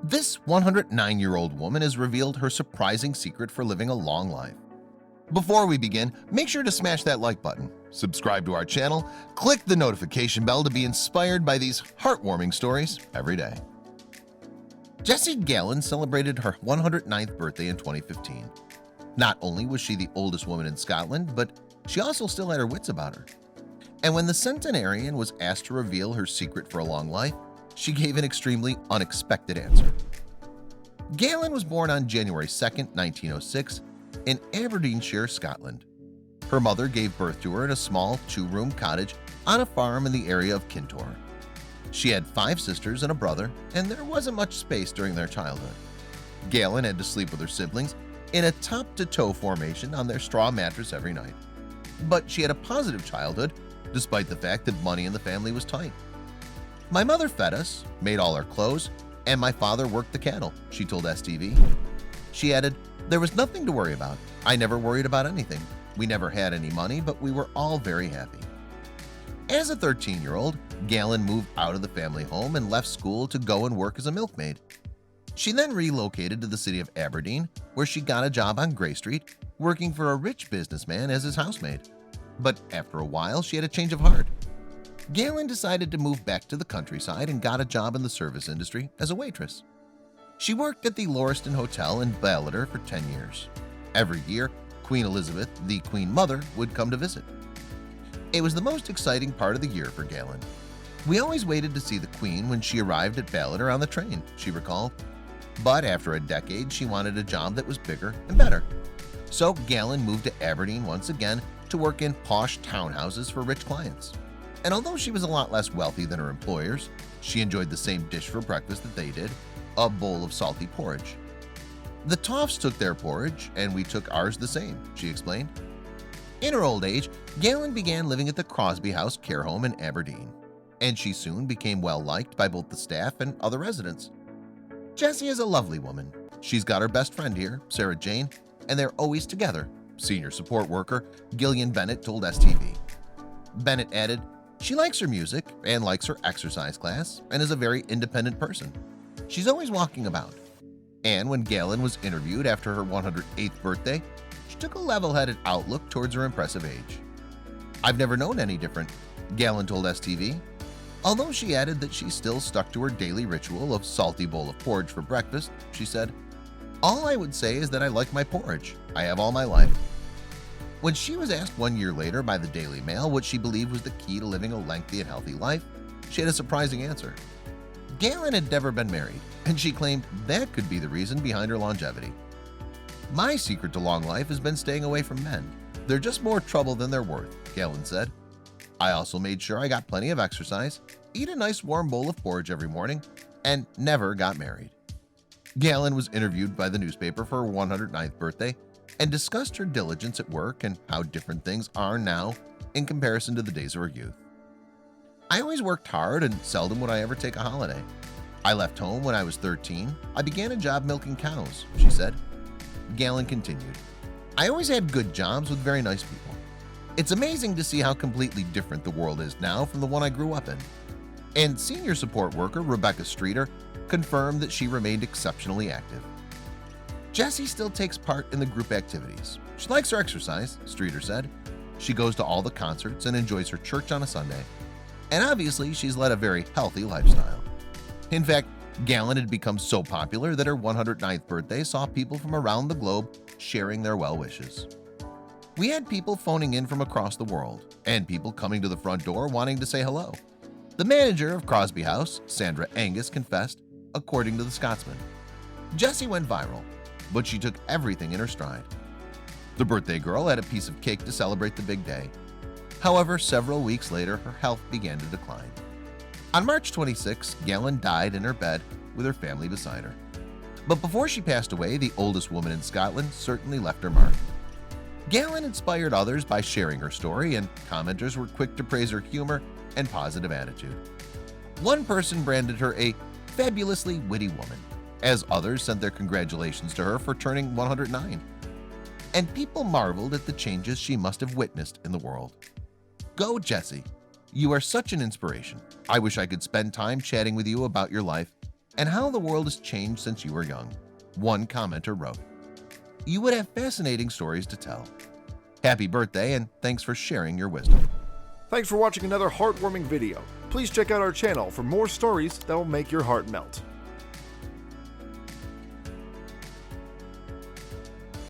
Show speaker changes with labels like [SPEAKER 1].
[SPEAKER 1] This 109-year-old woman has revealed her surprising secret for living a long life. Before we begin, make sure to smash that like button, subscribe to our channel, click the notification bell to be inspired by these heartwarming stories every day. Jessie Gallan celebrated her 109th birthday in 2015. Not only was she the oldest woman in Scotland, but she also still had her wits about her. And when the centenarian was asked to reveal her secret for a long life, she gave an extremely unexpected answer. Gallan was born on January 2, 1906, in Aberdeenshire, Scotland. Her mother gave birth to her in a small two-room cottage on a farm in the area of Kintore. She had 5 sisters and a brother, and there wasn't much space during their childhood. Gallan had to sleep with her siblings in a top-to-toe formation on their straw mattress every night. But she had a positive childhood, despite the fact that money in the family was tight. "My mother fed us, made all our clothes, and my father worked the cattle," she told STV. She added, "There was nothing to worry about. I never worried about anything. We never had any money, but we were all very happy." As a 13-year-old, Gallan moved out of the family home and left school to go and work as a milkmaid. She then relocated to the city of Aberdeen, where she got a job on Grey Street, working for a rich businessman as his housemaid. But after a while, she had a change of heart. Gallan decided to move back to the countryside and got a job in the service industry as a waitress. She worked at the Lauriston Hotel in Ballater for 10 years. Every year, Queen Elizabeth, the Queen Mother, would come to visit. It was the most exciting part of the year for Gallan. "We always waited to see the Queen when she arrived at Ballater on the train," she recalled. But after a decade, she wanted a job that was bigger and better. So Gallan moved to Aberdeen once again to work in posh townhouses for rich clients. And although she was a lot less wealthy than her employers, she enjoyed the same dish for breakfast that they did, a bowl of salty porridge. "The Toffs took their porridge, and we took ours the same," she explained. In her old age, Gallan began living at the Crosby House care home in Aberdeen, and she soon became well-liked by both the staff and other residents. "Jessie is a lovely woman. She's got her best friend here, Sarah Jane, and they're always together," senior support worker Gillian Bennett told STV. Bennett added, "She likes her music and likes her exercise class and is a very independent person. She's always walking about." And when Gallan was interviewed after her 108th birthday, she took a level-headed outlook towards her impressive age. "I've never known any different," Gallan told STV. Although she added that she still stuck to her daily ritual of salty bowl of porridge for breakfast, she said, "All I would say is that I like my porridge. I have all my life." When she was asked 1 year later by the Daily Mail what she believed was the key to living a lengthy and healthy life, she had a surprising answer. Gallan had never been married, and she claimed that could be the reason behind her longevity. "My secret to long life has been staying away from men. They're just more trouble than they're worth," Gallan said. "I also made sure I got plenty of exercise, eat a nice warm bowl of porridge every morning, and never got married." Gallan was interviewed by the newspaper for her 109th birthday and discussed her diligence at work and how different things are now in comparison to the days of her youth. "I always worked hard and seldom would I ever take a holiday. I left home when I was 13. I began a job milking cows," she said. Gallan continued, "I always had good jobs with very nice people. It's amazing to see how completely different the world is now from the one I grew up in." And senior support worker Rebecca Streeter confirmed that she remained exceptionally active. "Jessie still takes part in the group activities. She likes her exercise," Streeter said. "She goes to all the concerts and enjoys her church on a Sunday. And obviously, she's led a very healthy lifestyle." In fact, Gallan had become so popular that her 109th birthday saw people from around the globe sharing their well wishes. "We had people phoning in from across the world, and people coming to the front door wanting to say hello," the manager of Crosby House, Sandra Angus, confessed, according to the Scotsman. Jessie went viral, but she took everything in her stride. The birthday girl had a piece of cake to celebrate the big day. However, several weeks later, her health began to decline. On March 26, Gallan died in her bed with her family beside her. But before she passed away, the oldest woman in Scotland certainly left her mark. Gallan inspired others by sharing her story, and commenters were quick to praise her humor and positive attitude. One person branded her a fabulously witty woman, as others sent their congratulations to her for turning 109. And people marveled at the changes she must have witnessed in the world. Go, Jessie! You are such an inspiration. I wish I could spend time chatting with you about your life and how the world has changed since you were young. One commenter wrote, "You would have fascinating stories to tell. Happy birthday and thanks for sharing your wisdom."
[SPEAKER 2] Thanks for watching another heartwarming video. Please check out our channel for more stories that will make your heart melt.